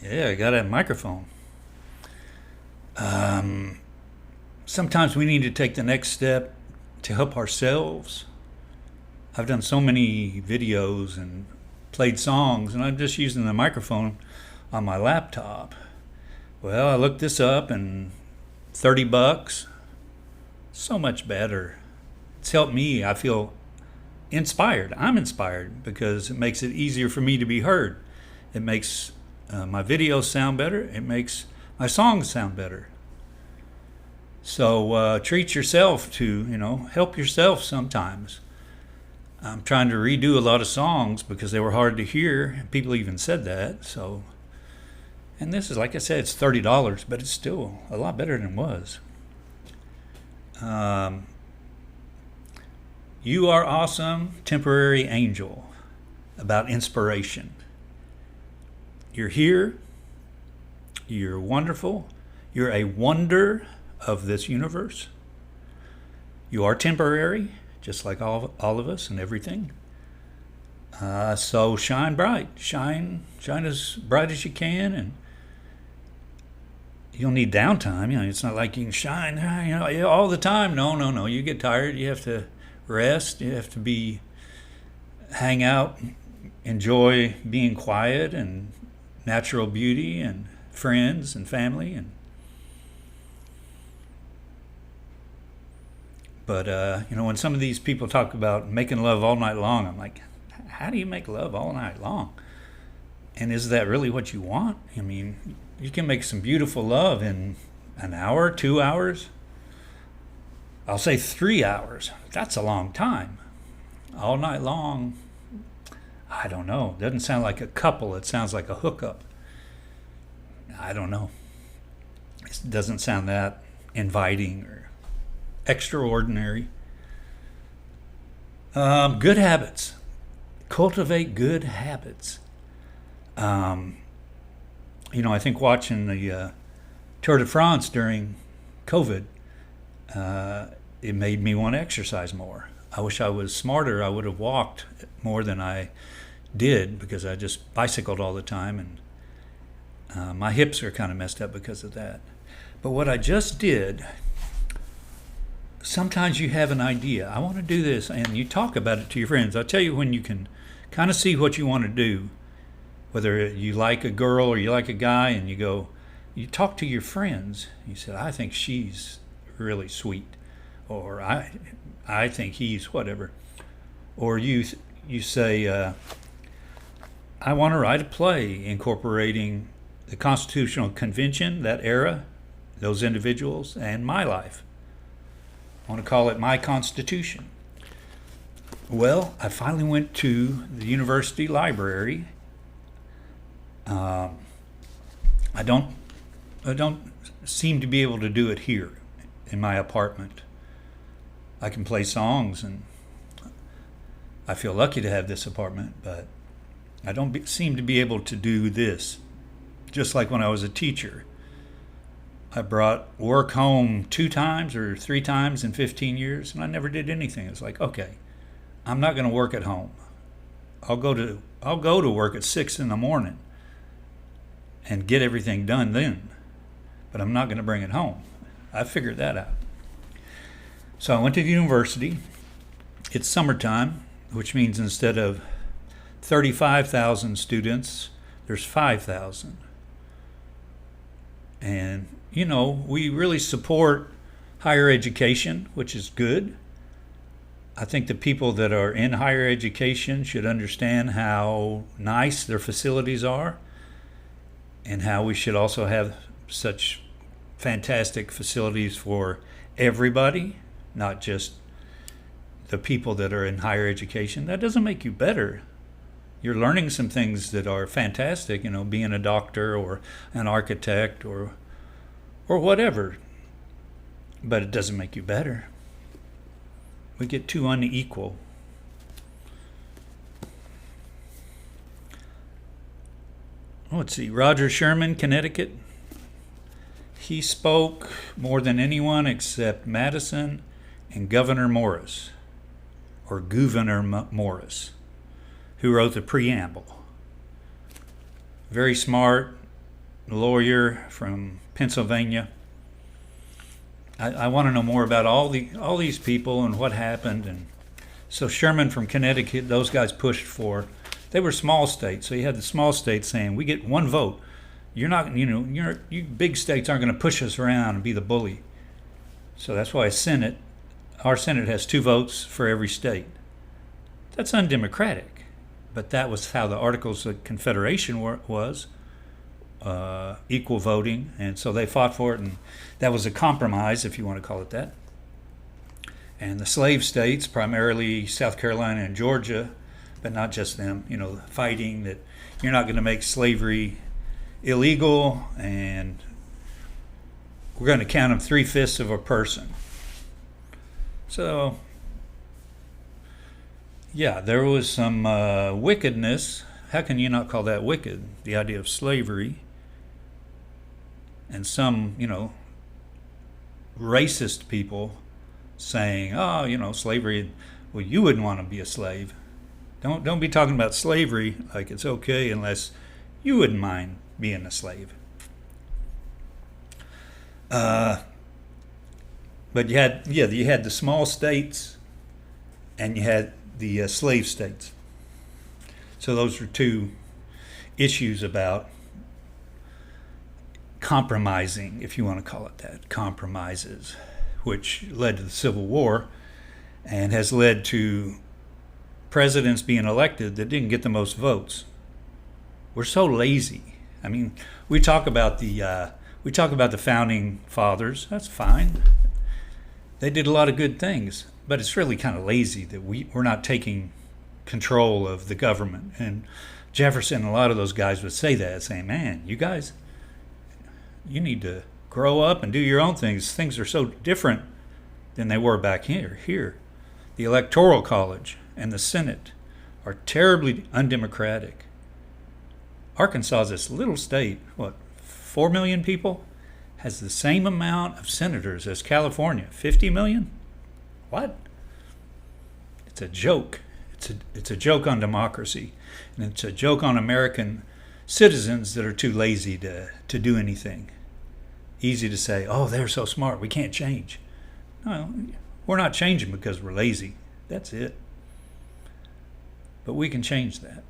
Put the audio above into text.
Yeah, I got a microphone. Sometimes we need to take the next step to help ourselves. I've done so many videos and played songs, and I'm just using the microphone on my laptop. Well, I looked this up, and $30, so much better. It's helped me. I feel inspired. I'm inspired because it makes it easier for me to be heard. It makes my videos sound better. It makes my songs sound better. So treat yourself to, help yourself sometimes. I'm trying to redo a lot of songs because they were hard to hear. People even said that. So, and this is, like I said, it's $30, but it's still a lot better than it was. Um, you are awesome, temporary angel, about inspiration. You're here. You're wonderful. You're a wonder of this universe. You are temporary, just like all of us and everything. So shine bright. Shine as bright as you can, and you'll need downtime. It's not like you can shine, all the time. No, no, no. You get tired. You have to rest. You have to hang out, enjoy being quiet and natural beauty and friends and family. But when some of these people talk about making love all night long, I'm like, how do you make love all night long? And is that really what you want? I mean, you can make some beautiful love in an hour, 2 hours. I'll say 3 hours. That's a long time. All night long, I don't know. It doesn't sound like a couple. It sounds like a hookup. I don't know. It doesn't sound that inviting or extraordinary. Good habits. Cultivate good habits. I think watching the Tour de France during COVID, it made me want to exercise more. I wish I was smarter. I would have walked more than I did because I just bicycled all the time, and my hips are kind of messed up because of that. But what I just did, sometimes you have an idea. I want to do this, and you talk about it to your friends. I'll tell you when you can kind of see what you want to do, whether you like a girl or you like a guy, and you talk to your friends. You said, I think she's really sweet, or I think he's whatever. Or you say, I want to write a play incorporating the Constitutional Convention, that era, those individuals, and my life. I want to call it My Constitution. Well, I finally went to the university library. I don't seem to be able to do it here in my apartment. I can play songs, and I feel lucky to have this apartment, but I don't seem to be able to do this. Just like when I was a teacher, I brought work home 2 times or 3 times in 15 years, and I never did anything. It's like, okay, I'm not going to work at home. I'll go to work at 6 in the morning and get everything done then, but I'm not going to bring it home. I figured that out. So I went to the university. It's summertime, which means instead of 35,000 students, there's 5,000. And, we really support higher education, which is good. I think the people that are in higher education should understand how nice their facilities are, and how we should also have such fantastic facilities for everybody, not just the people that are in higher education. That doesn't make you better. You're learning some things that are fantastic, being a doctor or an architect or whatever, but it doesn't make you better. We get too unequal. Let's see, Roger Sherman, Connecticut. He spoke more than anyone except Madison and Gouverneur Morris, who wrote the preamble. Very smart, lawyer from Pennsylvania. I want to know more about all these people and what happened. And so Sherman from Connecticut, those guys pushed for. They were small states, so you had the small states saying, "We get one vote. You're not, you big states aren't going to push us around and be the bully." So that's why our Senate has 2 votes for every state. That's undemocratic, but that was how the Articles of Confederation was, equal voting, and so they fought for it, and that was a compromise, if you want to call it that. And the slave states, primarily South Carolina and Georgia, but not just them, fighting that you're not going to make slavery illegal, and we're going to count them 3/5 of a person. So, yeah, there was some wickedness. How can you not call that wicked? The idea of slavery. And some, racist people saying, "Oh, slavery, well, you wouldn't want to be a slave. Don't be talking about slavery like it's okay unless you wouldn't mind being a slave." But you had the small states, and you had the slave states. So those were 2 issues about compromising, if you want to call it that, compromises, which led to the Civil War and has led to presidents being elected that didn't get the most votes. We're so lazy. I mean, we talk about the founding fathers. That's fine. They did a lot of good things, but it's really kind of lazy that we're not taking control of the government. And Jefferson and a lot of those guys would say that, saying, "Man, you guys, you need to grow up and do your own things. Things are so different than they were back here. The Electoral College and the Senate are terribly undemocratic. Arkansas is this little state, 4 million people, has the same amount of senators as California, 50 million? What? It's a joke. It's a joke on democracy, and it's a joke on American citizens that are too lazy to do anything. Easy to say, "Oh, they're so smart, we can't change." No, we're not changing because we're lazy. That's it. But we can change that.